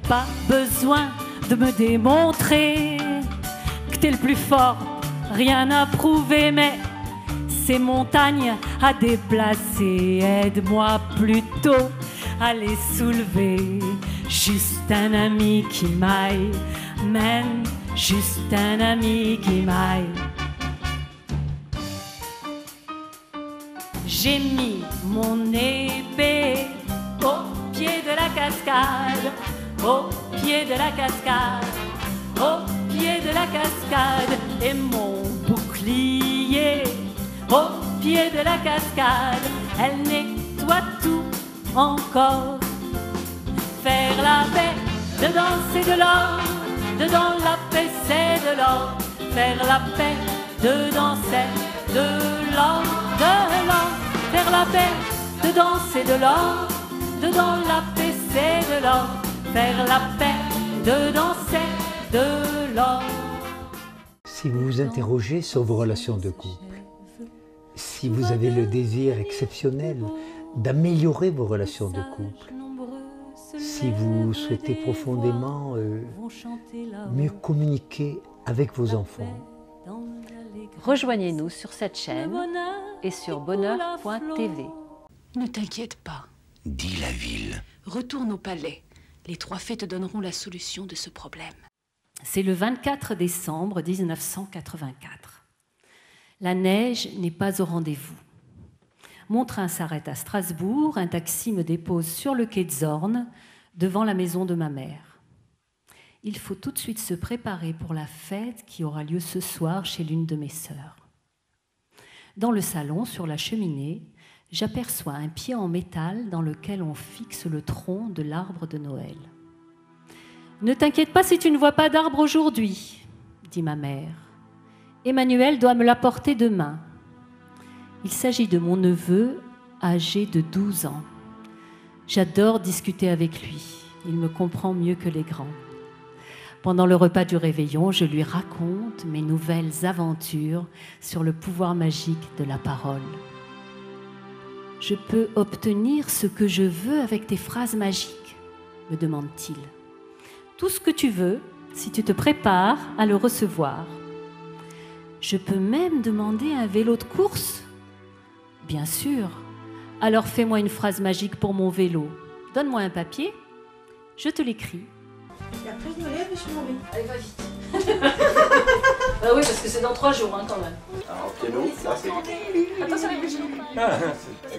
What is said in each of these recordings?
pas besoin de me démontrer que t'es le plus fort, rien à prouver, mais ces montagnes à déplacer, aide-moi plutôt à les soulever. Juste un ami qui m'aille, même juste un ami qui m'aille. J'ai mis mon épée au pied de la cascade, au pied de la cascade, au pied de la cascade, et mon bouclier au pied de la cascade. Elle nettoie tout encore. Faire la paix, dedans c'est de l'or, dedans la paix c'est de l'or. Faire la paix, dedans c'est de l'or, de l'or. Faire la paix, dedans c'est de l'or, dedans la paix c'est de l'or. Faire la paix, dedans c'est de l'or. Si vous vous interrogez sur vos relations de couple, si vous avez le désir exceptionnel d'améliorer vos relations de couple, si vous souhaitez profondément mieux communiquer avec vos enfants, rejoignez-nous sur cette chaîne et sur bonheur.tv. Ne t'inquiète pas. Dit la ville. Retourne au palais. Les 3 fées te donneront la solution de ce problème. C'est le 24 décembre 1984. La neige n'est pas au rendez-vous. Mon train s'arrête à Strasbourg, un taxi me dépose sur le quai de Zorn, devant la maison de ma mère. Il faut tout de suite se préparer pour la fête qui aura lieu ce soir chez l'une de mes sœurs. Dans le salon, sur la cheminée, j'aperçois un pied en métal dans lequel on fixe le tronc de l'arbre de Noël. « Ne t'inquiète pas si tu ne vois pas d'arbre aujourd'hui, » dit ma mère. « Emmanuel doit me l'apporter demain. » Il s'agit de mon neveu, âgé de 12 ans. J'adore discuter avec lui. Il me comprend mieux que les grands. Pendant le repas du réveillon, je lui raconte mes nouvelles aventures sur le pouvoir magique de la parole. « Je peux obtenir ce que je veux avec tes phrases magiques ?» me demande-t-il. « Tout ce que tu veux, si tu te prépares à le recevoir. » « Je peux même demander un vélo de course ? » « Bien sûr. Alors fais-moi une phrase magique pour mon vélo. Donne-moi un papier, je te l'écris. » Et après je me lève et je m'en vais. Allez, va vite. Oui, parce que c'est dans 3 jours quand même. Alors, piano, là c'est... Attention avec les genoux.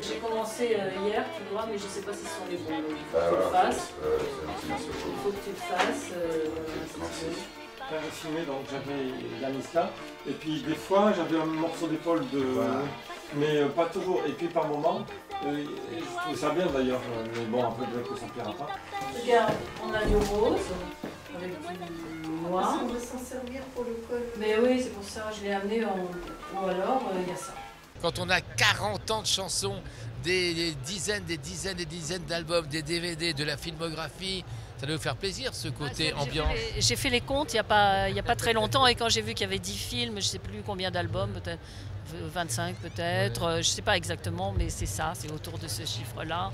J'ai commencé hier, tu vois, mais je ne sais pas si ce sont les bons. Il faut que tu le fasses. Il faut que tu le fasses. J'avais filmé, donc j'avais Yanis là, et puis des fois j'avais un morceau d'épaule de... Voilà. Mais pas toujours, et puis par moment, je trouvais ça bien d'ailleurs, mais bon après peut-être que ça ne plaira pas. Regarde, on a du rose, avec du noir. On va s'en servir pour le col. Mais oui, c'est pour ça, je l'ai amené ou alors il y a ça. Quand on a 40 ans de chansons, des dizaines d'albums, des DVD, de la filmographie, ça doit vous faire plaisir ce côté ambiance. J'ai fait les comptes il y a pas très longtemps et quand j'ai vu qu'il y avait 10 films, je ne sais plus combien d'albums, peut-être 25 peut-être, je ne sais pas exactement, mais c'est ça, c'est autour de ce chiffre-là.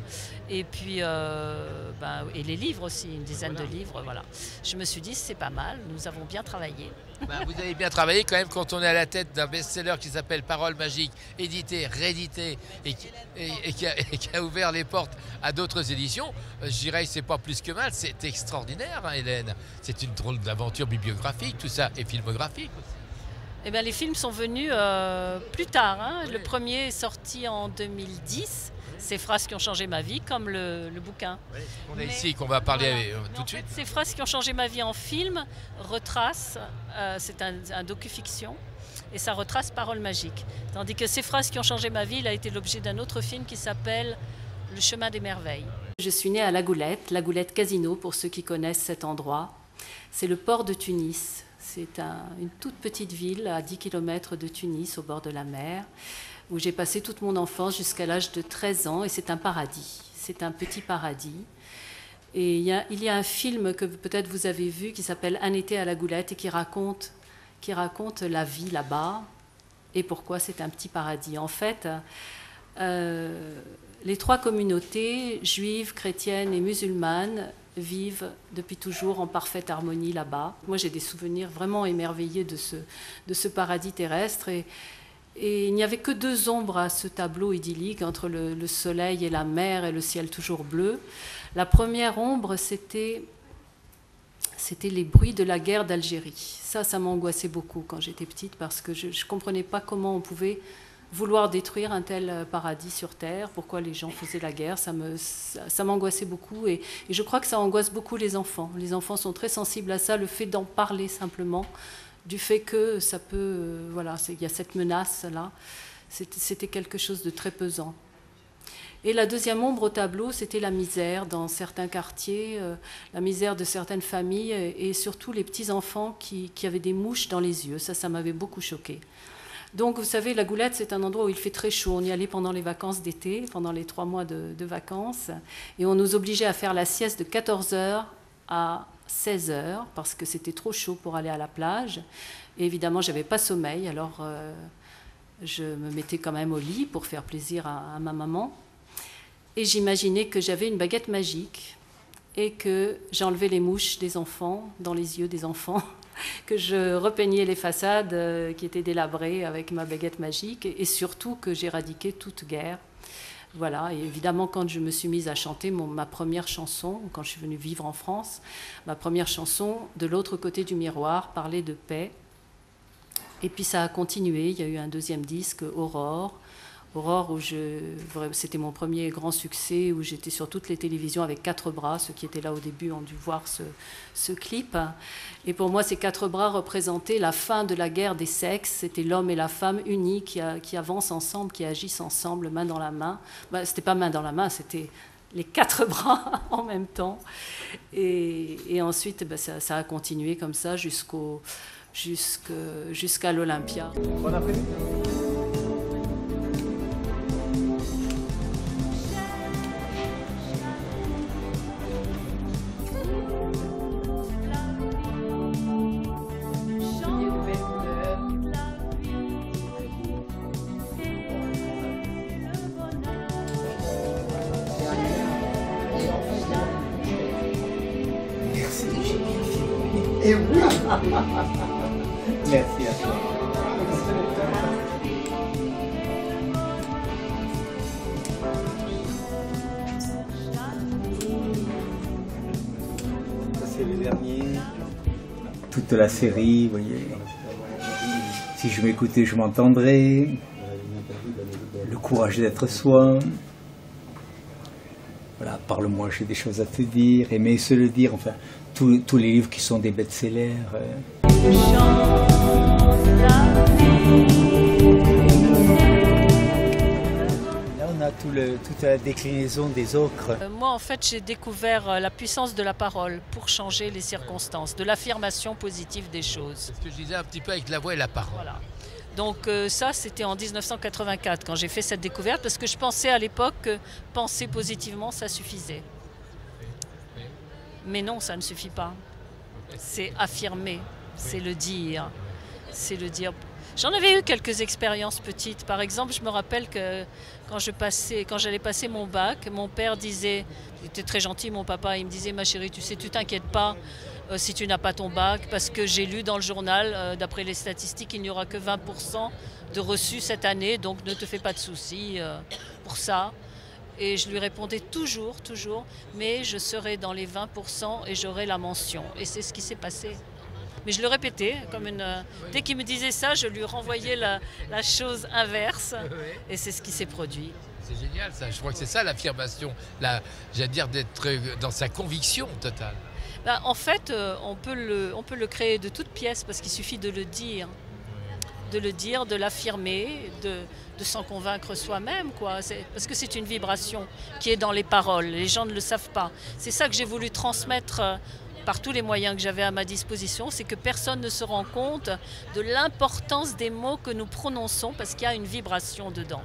Et puis, et les livres aussi, une dizaine de livres, voilà. Je me suis dit, c'est pas mal, nous avons bien travaillé. Vous avez bien travaillé quand même quand on est à la tête d'un best-seller qui s'appelle Paroles magiques, édité, réédité et qui a ouvert les portes à d'autres éditions. Je dirais que c'est pas plus que mal, c'est extraordinaire, hein, Hélène. C'est une drôle d'aventure bibliographique, tout ça, et filmographique aussi. Eh bien, les films sont venus plus tard. Hein. Oui. Le premier est sorti en 2010. Ces phrases qui ont changé ma vie, comme le bouquin. Oui, on est ici, qu'on va parler tout de suite. Ces phrases qui ont changé ma vie en film retracent, c'est un docu-fiction, et ça retrace Paroles magiques. Tandis que ces phrases qui ont changé ma vie, il a été l'objet d'un autre film qui s'appelle Le chemin des merveilles. Je suis née à La Goulette Casino, pour ceux qui connaissent cet endroit. C'est le port de Tunis. C'est une toute petite ville à 10 km de Tunis, au bord de la mer, où j'ai passé toute mon enfance jusqu'à l'âge de 13 ans, et c'est un paradis, c'est un petit paradis. Et il y a un film que peut-être vous avez vu qui s'appelle Un été à la Goulette et qui raconte la vie là-bas et pourquoi c'est un petit paradis. En fait, les 3 communautés, juives, chrétiennes et musulmanes, vivent depuis toujours en parfaite harmonie là-bas. Moi, j'ai des souvenirs vraiment émerveillés de ce paradis terrestre. Et il n'y avait que 2 ombres à ce tableau idyllique, entre le soleil et la mer et le ciel toujours bleu. La première ombre, c'était les bruits de la guerre d'Algérie. Ça m'angoissait beaucoup quand j'étais petite, parce que je ne comprenais pas comment on pouvait vouloir détruire un tel paradis sur Terre, pourquoi les gens faisaient la guerre. Ça m'angoissait beaucoup, et je crois que ça angoisse beaucoup les enfants. Les enfants sont très sensibles à ça, le fait d'en parler simplement, du fait que ça peut... voilà, il y a cette menace-là. C'était quelque chose de très pesant. Et la deuxième ombre au tableau, c'était la misère dans certains quartiers, la misère de certaines familles, et surtout les petits-enfants qui avaient des mouches dans les yeux. Ça m'avait beaucoup choquée. Donc, vous savez, la Goulette, c'est un endroit où il fait très chaud. On y allait pendant les vacances d'été, pendant les 3 mois de vacances, et on nous obligeait à faire la sieste de 14h à 16h, parce que c'était trop chaud pour aller à la plage. Et évidemment, je n'avais pas sommeil, alors je me mettais quand même au lit pour faire plaisir à ma maman. Et j'imaginais que j'avais une baguette magique et que j'enlevais les mouches des enfants, dans les yeux des enfants, que je repeignais les façades qui étaient délabrées avec ma baguette magique, et surtout que j'éradiquais toute guerre. Voilà, et évidemment, quand je me suis mise à chanter ma première chanson, quand je suis venue vivre en France, ma première chanson, De l'autre côté du miroir, parlait de paix. Et puis ça a continué, il y a eu un deuxième disque, Aurore, où c'était mon premier grand succès, où j'étais sur toutes les télévisions avec 4 bras. Ceux qui étaient là au début ont dû voir ce clip. Et pour moi, ces 4 bras représentaient la fin de la guerre des sexes. C'était l'homme et la femme unis qui avancent ensemble, qui agissent ensemble, main dans la main. C'était pas main dans la main, c'était les 4 bras en même temps. Et ensuite, ça a continué comme ça jusqu'à l'Olympia. Bon après-midi. Et oui. Merci à toi. Ça c'est le dernier. Toute la série, vous voyez. Si je m'écoutais, je m'entendrais. Le courage d'être soi. Voilà, parle-moi, j'ai des choses à te dire. Aimer se le dire, enfin. Tous les livres qui sont des best-sellers. Là, on a toute la déclinaison des ocres. Moi, en fait, j'ai découvert la puissance de la parole pour changer les circonstances, de l'affirmation positive des choses. C'est ce que je disais un petit peu avec la voix et la parole. Voilà. Donc ça, c'était en 1984 quand j'ai fait cette découverte, parce que je pensais à l'époque que penser positivement, ça suffisait. Mais non, ça ne suffit pas. C'est affirmer, c'est le dire. C'est le dire. J'en avais eu quelques expériences petites. Par exemple, je me rappelle que quand j'allais passer mon bac, mon père disait, il était très gentil, mon papa, il me disait, ma chérie, tu sais, tu t'inquiètes pas si tu n'as pas ton bac, parce que j'ai lu dans le journal, d'après les statistiques, il n'y aura que 20% de reçus cette année, donc ne te fais pas de soucis pour ça. Et je lui répondais toujours, mais je serai dans les 20% et j'aurai la mention. Et c'est ce qui s'est passé. Mais je le répétais, dès qu'il me disait ça, je lui renvoyais la chose inverse. Et c'est ce qui s'est produit. C'est génial ça, je crois que c'est ça l'affirmation, j'allais dire d'être dans sa conviction totale. En fait, on peut le créer de toutes pièces, parce qu'il suffit de le dire. De l'affirmer, de s'en convaincre soi-même, quoi. Parce que c'est une vibration qui est dans les paroles, les gens ne le savent pas. C'est ça que j'ai voulu transmettre par tous les moyens que j'avais à ma disposition, c'est que personne ne se rend compte de l'importance des mots que nous prononçons, parce qu'il y a une vibration dedans.